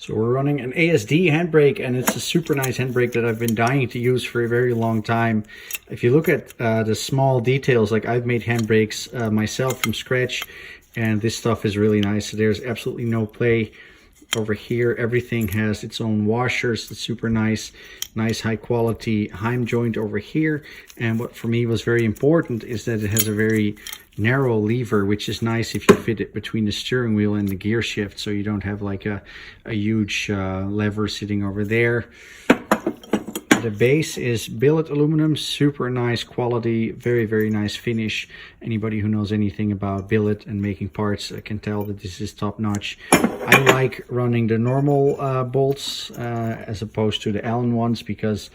So we're running an ASD handbrake, and it's a super nice handbrake that I've been dying to use for a very long time. If you look at the small details, like I've made handbrakes myself from scratch, and this stuff is really nice. So there's absolutely no play over here. Everything has its own washers. It's super nice high quality Heim joint over here. And what for me was very important is that it has a very narrow lever, which is nice if you fit it between the steering wheel and the gear shift, so you don't have like a huge lever sitting over there. The base is billet aluminum, super nice quality, very nice finish. Anybody who knows anything about billet and making parts can tell that this is top notch. I like running the normal bolts as opposed to the Allen ones, because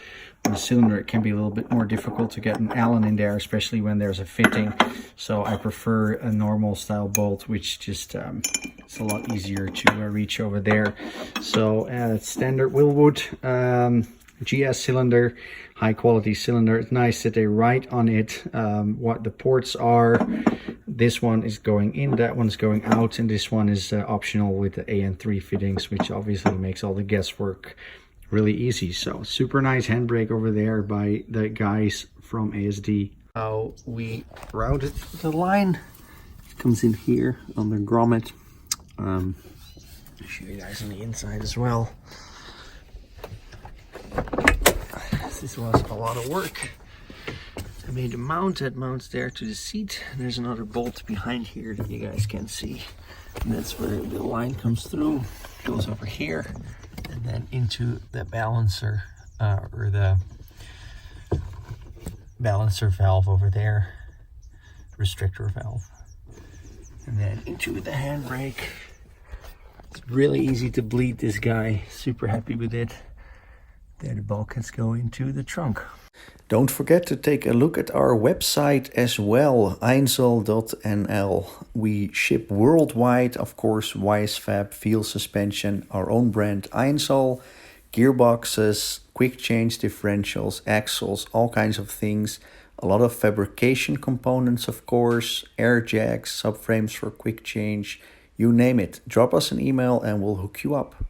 on the cylinder it can be a little bit more difficult to get an Allen in there, especially when there's a fitting. So I prefer a normal style bolt, which just it's a lot easier to reach over there. So standard Wilwood GS cylinder, high quality cylinder. It's nice that they write on it what the ports are. This one is going in, that one's going out, and this one is optional with the AN3 fittings, which obviously makes all the guesswork really easy. So super nice handbrake over there by the guys from ASD. How we routed the line, it comes in here on the grommet. I'll show you guys on the inside as well. This was a lot of work. I made a mount that mounts there to the seat. There's another bolt behind here that you guys can see. And that's where the line comes through, goes over here, and then into the balancer, or the balancer valve over there, restrictor valve. And then into the handbrake. It's really easy to bleed this guy. Super happy with it. There the bulkheads go into the trunk. Don't forget to take a look at our website as well, einzel.nl. We ship worldwide, of course, Wisefab, Feal Suspension, our own brand Einzel, gearboxes, quick change differentials, axles, all kinds of things. A lot of fabrication components, of course, air jacks, subframes for quick change, you name it. Drop us an email and we'll hook you up.